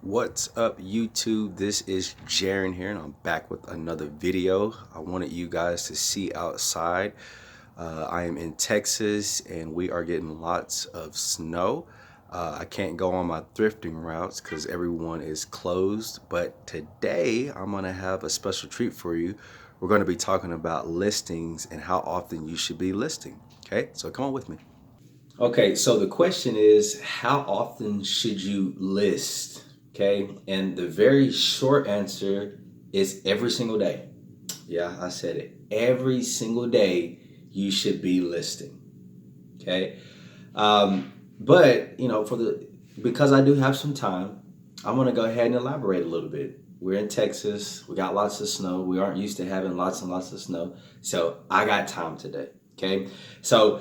What's up, YouTube? This is Gerron here, and I'm back with another video. I wanted you guys to see outside. I am in Texas, and we are getting lots of snow. I can't go on my thrifting routes because everyone is closed, but today I'm going to have a special treat for you. We're going to be talking about listings and how often you should be listing. Okay, so come on with me. Okay, so the question is, how often should you list? Okay, and the very short answer is every single day. Yeah, I said it. Every single day you should be listing. Okay, but because I do have some time, I'm gonna go ahead and elaborate a little bit. We're in Texas. We got lots of snow. We aren't used to having lots and lots of snow, so I got time today. Okay, so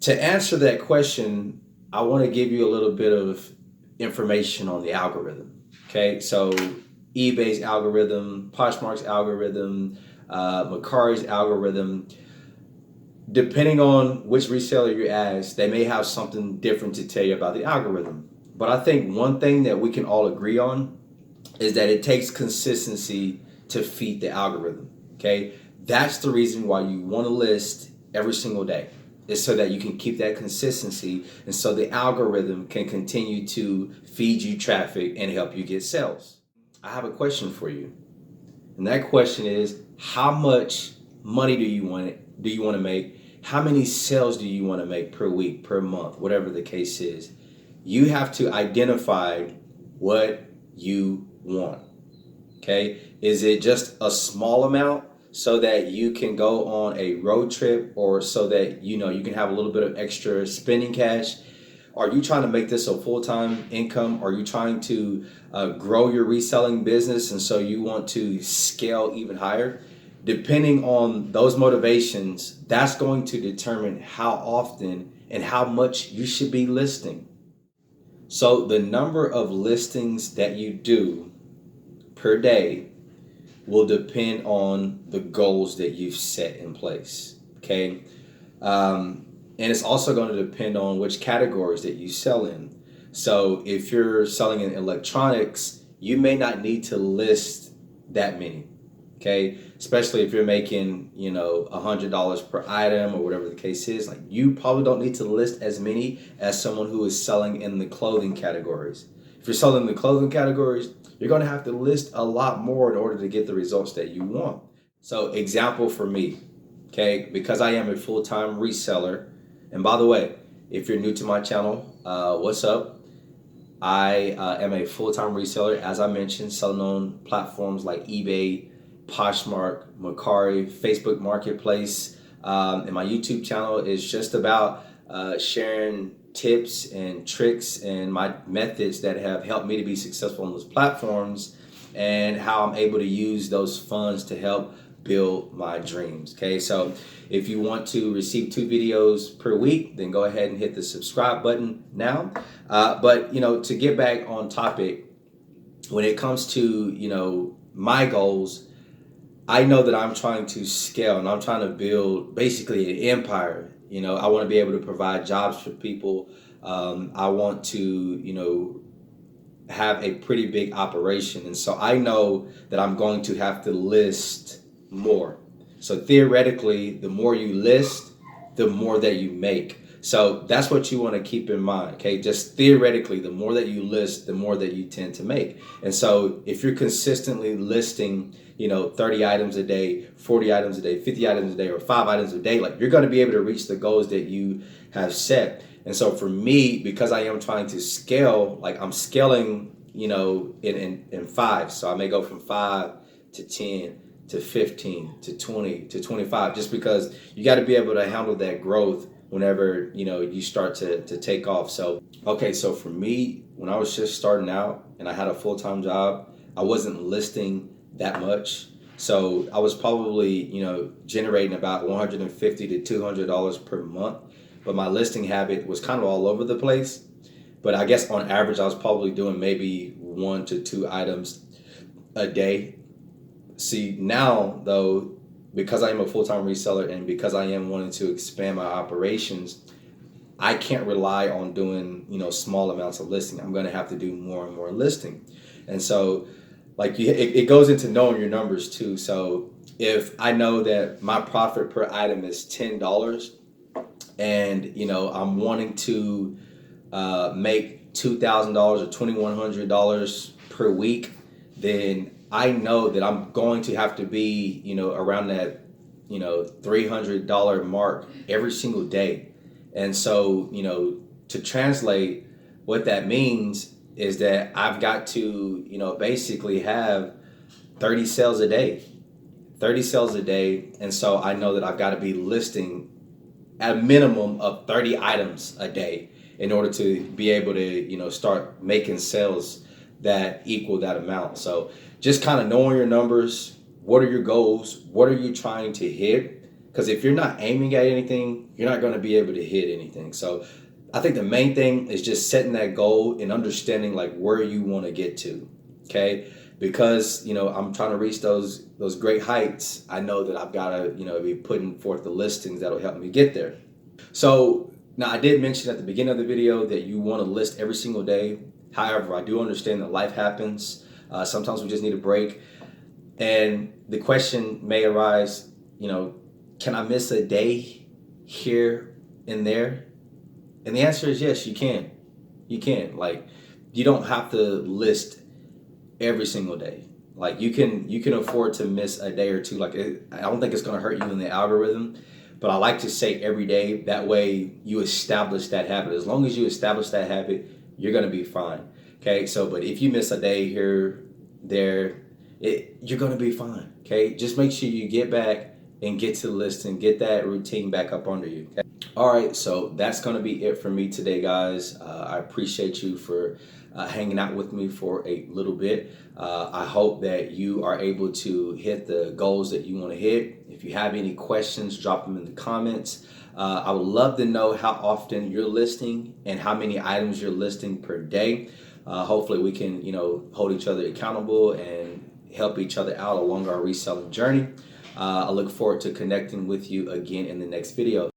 to answer that question, I want to give you a little bit of information on the algorithm. Okay, so eBay's algorithm, Poshmark's algorithm, Macari's algorithm. Depending on which reseller you ask, they may have something different to tell you about the algorithm. But I think one thing that we can all agree on is that it takes consistency to feed the algorithm. Okay, that's the reason why you want to list every single day, is so that you can keep that consistency, and so the algorithm can continue to feed you traffic and help you get sales. I have a question for you, and that question is, how much money do you want to make? How many sales do you want to make per week, per month, whatever the case is? You have to identify what you want. Okay, is it just a small amount so that you can go on a road trip, or so that you can have a little bit of extra spending cash? Are you trying to make this a full-time income? Are you trying to grow your reselling business, and so you want to scale even higher? Depending on those motivations, that's going to determine how often and how much you should be listing. So the number of listings that you do per day will depend on the goals that you've set in place. Okay. And it's also going to depend on which categories that you sell in. So if you're selling in electronics, you may not need to list that many. Okay, especially if you're making $100 per item or whatever the case is. Like, you probably don't need to list as many as someone who is selling in the clothing categories. If you're selling in the clothing categories, you're going to have to list a lot more in order to get the results that you want. So, example for me, okay, because I am a full-time reseller, and by the way, if you're new to my channel, what's up? I am a full-time reseller, as I mentioned, selling on platforms like eBay, Poshmark, Macari, Facebook Marketplace, and my YouTube channel is just about sharing tips and tricks and my methods that have helped me to be successful on those platforms, and how I'm able to use those funds to help build my dreams. Okay, so if you want to receive 2 videos per week, then go ahead and hit the subscribe button now. But to get back on topic, when it comes to my goals, I know that I'm trying to scale, and I'm trying to build basically an empire. I want to be able to provide jobs for people. I want to have a pretty big operation, and so I know that I'm going to have to list more. So theoretically, the more you list, the more that you make. So that's what you want to keep in mind. Okay, just theoretically, the more that you list, the more that you tend to make. And so if you're consistently listing 30 items a day, 40 items a day, 50 items a day, or 5 items a day, like, you're going to be able to reach the goals that you have set. And so for me, because I am trying to scale, like, I'm scaling in 5. So I may go from 5 to 10 to 15 to 20 to 25, just because you got to be able to handle that growth whenever you start to take off. So okay, so for me, when I was just starting out and I had a full-time job, I wasn't listing that much. So I was probably generating about $150 to $200 per month, but my listing habit was kind of all over the place. But I guess on average, I was probably doing maybe 1 to 2 items a day. See, now though, because I am a full-time reseller, and because I am wanting to expand my operations, I can't rely on doing, small amounts of listing. I'm going to have to do more and more listing. And so like it goes into knowing your numbers too. So if I know that my profit per item is $10 and, I'm wanting to make $2,000 or $2,100 per week, then I know that I'm going to have to be, around that, $300 mark every single day. And so, to translate, what that means is that I've got to, basically have 30 sales a day, 30 sales a day. And so I know that I've got to be listing at a minimum of 30 items a day in order to be able to, start making sales that equal that amount. So just kind of knowing your numbers, what are your goals? What are you trying to hit? Because if you're not aiming at anything, you're not going to be able to hit anything. So I think the main thing is just setting that goal and understanding like where you want to get to. Okay. Because, I'm trying to reach those great heights. I know that I've got to, be putting forth the listings that'll help me get there. So now I did mention at the beginning of the video that you want to list every single day. However, I do understand that life happens. Sometimes we just need a break. And the question may arise, can I miss a day here and there? And the answer is yes, you can. You can. Like, you don't have to list every single day. Like, you can afford to miss a day or two. Like, I don't think it's going to hurt you in the algorithm, but I like to say every day. That way you establish that habit. As long as you establish that habit, you're going to be fine. Okay. So, but if you miss a day here, there, you're going to be fine. Okay. Just make sure you get back and get to the list and get that routine back up under you. Okay? All right, so that's going to be it for me today, guys. I appreciate you for hanging out with me for a little bit. I hope that you are able to hit the goals that you want to hit. If you have any questions, drop them in the comments. I would love to know how often you're listing and how many items you're listing per day. Hopefully we can, hold each other accountable and help each other out along our reselling journey. I look forward to connecting with you again in the next video.